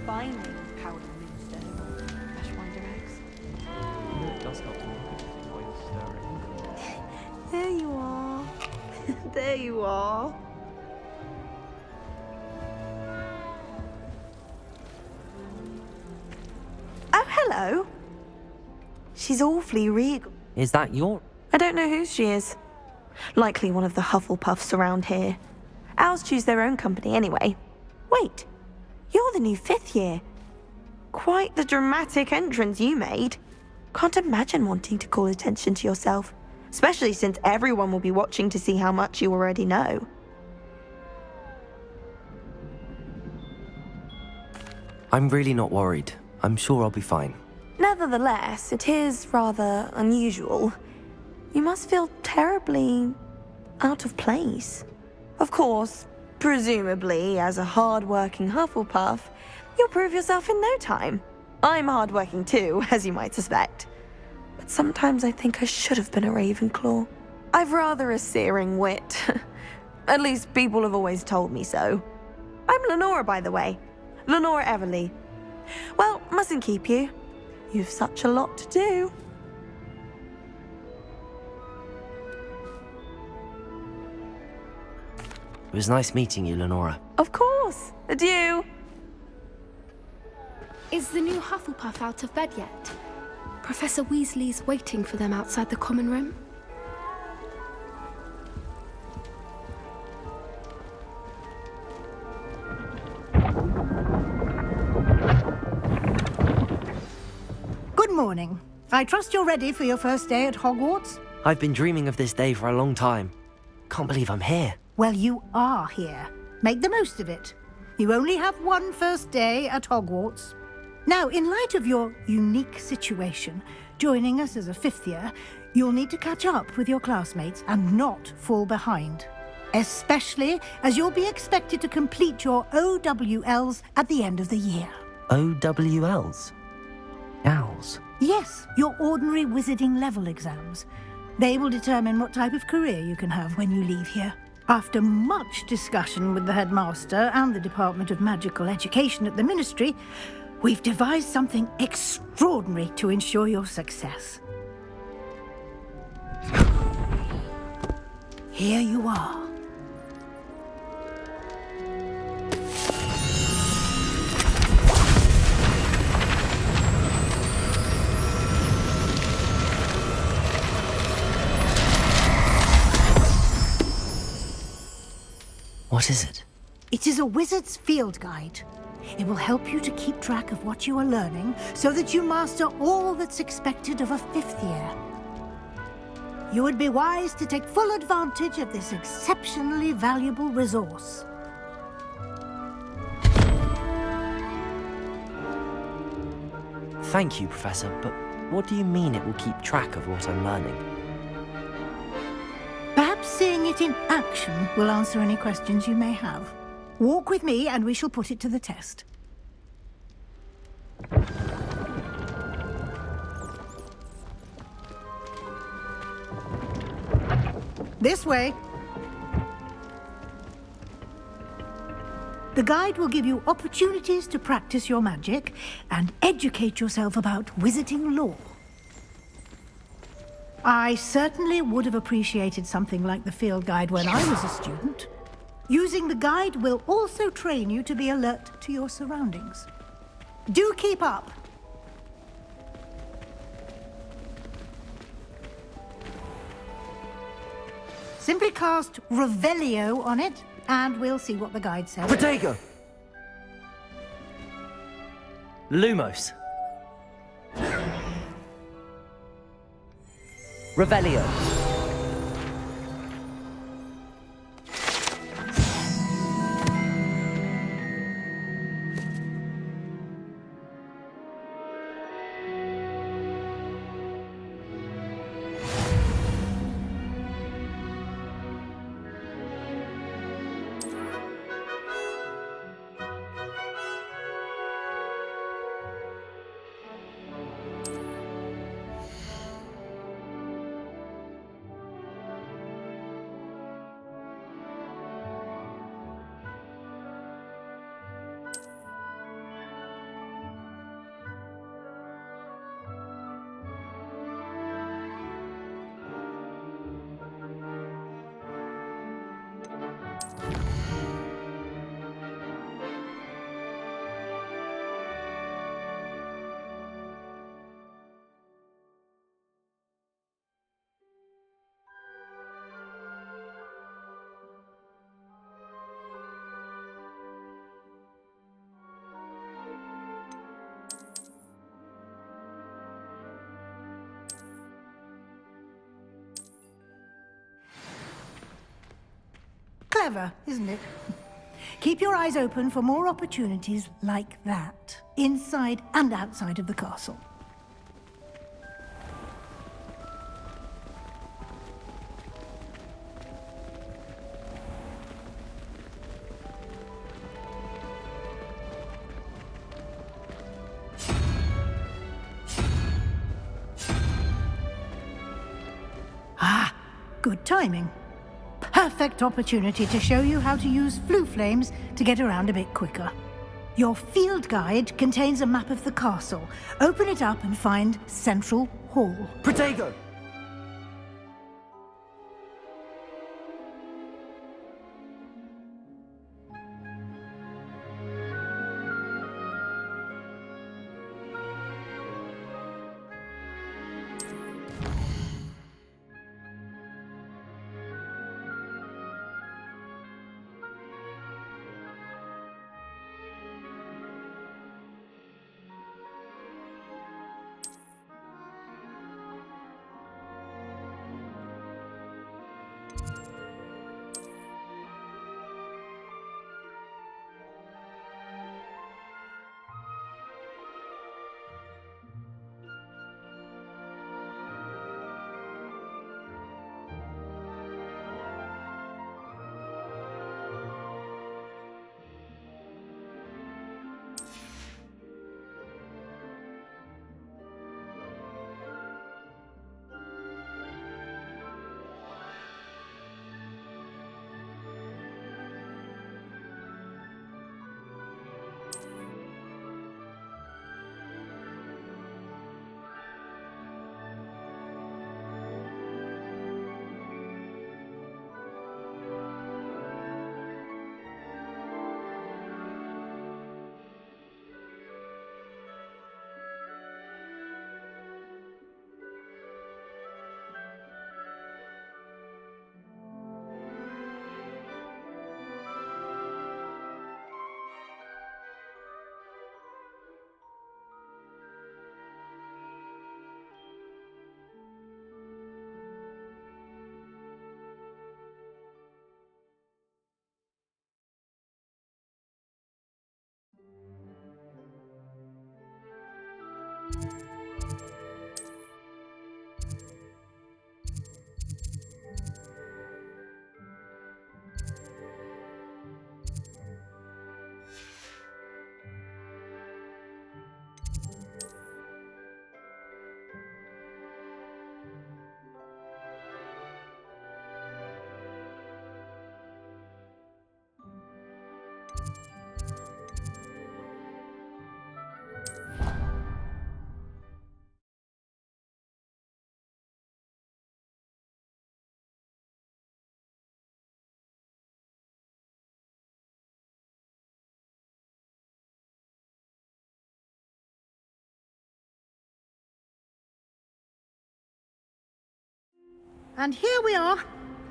combining powdered moonstone or fresh wonder eggs. You know it does help to look at anything while you're stirring. There you are. There you are. Oh, hello. She's awfully regal. Is that your... I don't know who she is. Likely one of the Hufflepuffs around here. Owls choose their own company anyway. Wait, you're the new 5th year. Quite the dramatic entrance you made. Can't imagine wanting to call attention to yourself, especially since everyone will be watching to see how much you already know. I'm really not worried. I'm sure I'll be fine. Nevertheless, it is rather unusual. You must feel terribly out of place. Of course, presumably, as a hard-working Hufflepuff, you'll prove yourself in no time. I'm hard-working too, as you might suspect. But sometimes I think I should have been a Ravenclaw. I've rather a searing wit. At least people have always told me so. I'm Lenora, by the way. Lenora Everly. Well, mustn't keep you. You've such a lot to do. It was nice meeting you, Lenora. Of course. Adieu. Is the new Hufflepuff out of bed yet? Professor Weasley's waiting for them outside the common room. Good morning. I trust you're ready for your first day at Hogwarts? I've been dreaming of this day for a long time. Can't believe I'm here. Well, you are here. Make the most of it. You only have one first day at Hogwarts. Now, in light of your unique situation, joining us as a 5th year, you'll need to catch up with your classmates and not fall behind. Especially as you'll be expected to complete your OWLs at the end of the year. OWLs? Owls? Yes, your ordinary wizarding level exams. They will determine what type of career you can have when you leave here. After much discussion with the headmaster and the Department of Magical Education at the Ministry, we've devised something extraordinary to ensure your success. Here you are. What is it? It is a wizard's field guide. It will help you to keep track of what you are learning so that you master all that's expected of a 5th year. You would be wise to take full advantage of this exceptionally valuable resource. Thank you, Professor, but what do you mean it will keep track of what I'm learning? Perhaps seeing it in action will answer any questions you may have. Walk with me and we shall put it to the test. This way. The guide will give you opportunities to practice your magic and educate yourself about wizarding lore. I certainly would have appreciated something like the field guide when I was a student. Using the guide will also train you to be alert to your surroundings. Do keep up! Simply cast Revelio on it, and we'll see what the guide says. Protego! Lumos. Revelio. Clever, isn't it? Keep your eyes open for more opportunities like that, inside and outside of the castle. Ah, good timing. Perfect opportunity to show you how to use flue flames to get around a bit quicker. Your field guide contains a map of the castle. Open it up and find Central Hall. Protego! And here we are.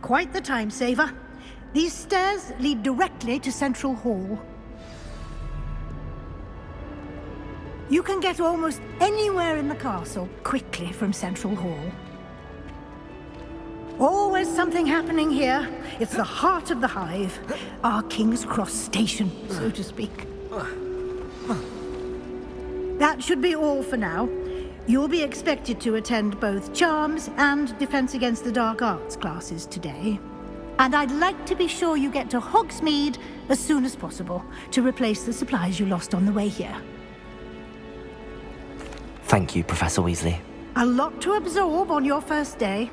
Quite the time saver. These stairs lead directly to Central Hall. You can get almost anywhere in the castle quickly from Central Hall. Always something happening here. It's the heart of the hive. Our King's Cross station, so to speak. That should be all for now. You'll be expected to attend both Charms and Defense Against the Dark Arts classes today. And I'd like to be sure you get to Hogsmeade as soon as possible to replace the supplies you lost on the way here. Thank you, Professor Weasley. A lot to absorb on your first day,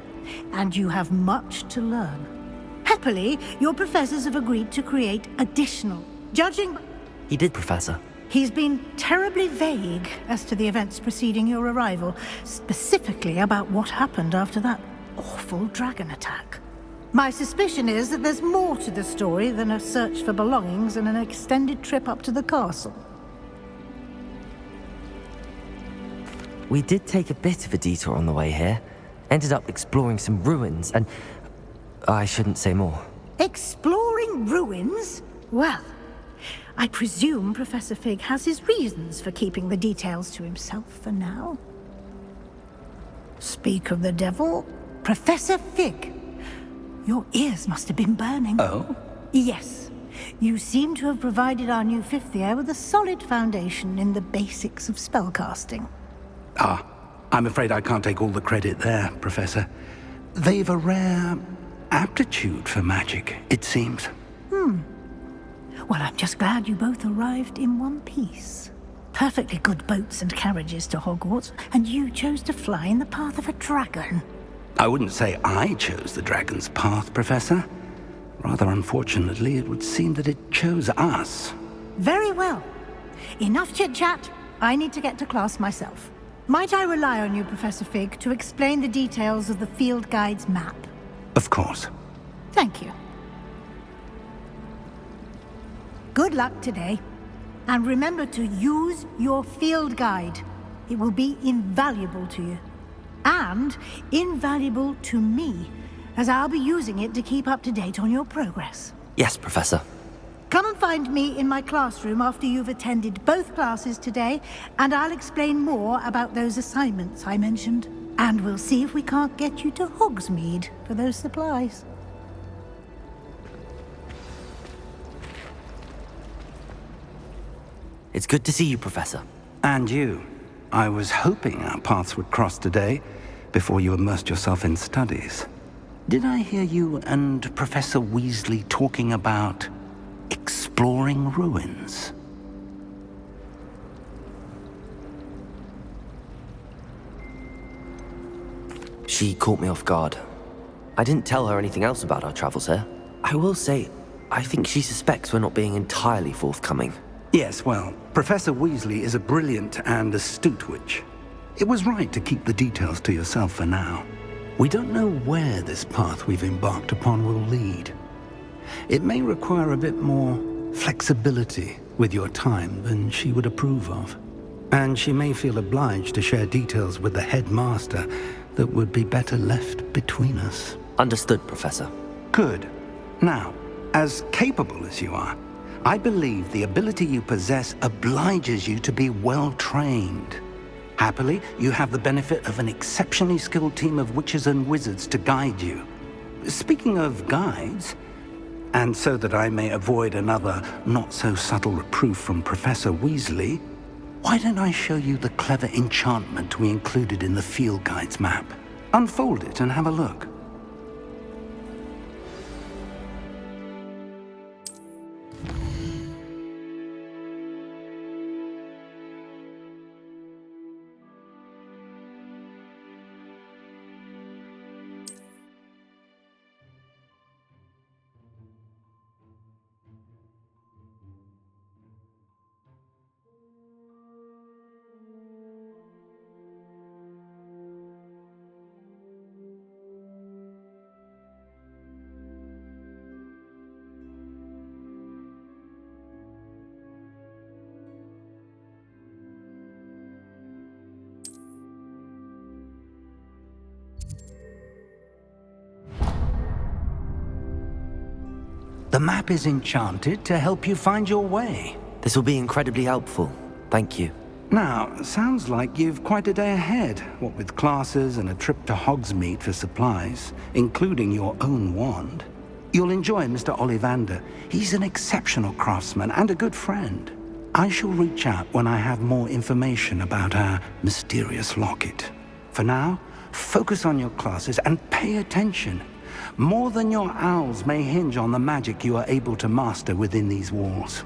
and you have much to learn. Happily, your professors have agreed to create additional. Judging... He did, Professor. He's been terribly vague as to the events preceding your arrival, specifically about what happened after that awful dragon attack. My suspicion is that there's more to the story than a search for belongings and an extended trip up to the castle. We did take a bit of a detour on the way here. Ended up exploring some ruins and... I shouldn't say more. Exploring ruins? Well, I presume Professor Fig has his reasons for keeping the details to himself for now. Speak of the devil, Professor Fig. Your ears must have been burning. Oh? Yes. You seem to have provided our new fifth year with a solid foundation in the basics of spellcasting. Ah, I'm afraid I can't take all the credit there, Professor. They've a rare aptitude for magic, it seems. Well, I'm just glad you both arrived in one piece. Perfectly good boats and carriages to Hogwarts, and you chose to fly in the path of a dragon. I wouldn't say I chose the dragon's path, Professor. Rather unfortunately, it would seem that it chose us. Very well. Enough chit-chat. I need to get to class myself. Might I rely on you, Professor Fig, to explain the details of the field guide's map? Of course. Thank you. Good luck today. And remember to use your field guide. It will be invaluable to you. And invaluable to me, as I'll be using it to keep up to date on your progress. Yes, Professor. Come and find me in my classroom after you've attended both classes today, and I'll explain more about those assignments I mentioned. And we'll see if we can't get you to Hogsmeade for those supplies. It's good to see you, Professor. And you. I was hoping our paths would cross today, before you immersed yourself in studies. Did I hear you and Professor Weasley talking about exploring ruins? She caught me off guard. I didn't tell her anything else about our travels here. I will say, I think she suspects we're not being entirely forthcoming. Yes, well, Professor Weasley is a brilliant and astute witch. It was right to keep the details to yourself for now. We don't know where this path we've embarked upon will lead. It may require a bit more flexibility with your time than she would approve of. And she may feel obliged to share details with the headmaster that would be better left between us. Understood, Professor. Good. Now, as capable as you are, I believe the ability you possess obliges you to be well-trained. Happily, you have the benefit of an exceptionally skilled team of witches and wizards to guide you. Speaking of guides, and so that I may avoid another not-so-subtle reproof from Professor Weasley, why don't I show you the clever enchantment we included in the field guide's map? Unfold it and have a look. The map is enchanted to help you find your way. This will be incredibly helpful. Thank you. Now, sounds like you've quite a day ahead, what with classes and a trip to Hogsmeade for supplies, including your own wand. You'll enjoy Mr. Ollivander. He's an exceptional craftsman and a good friend. I shall reach out when I have more information about our mysterious locket. For now, focus on your classes and pay attention. More than your owls may hinge on the magic you are able to master within these walls.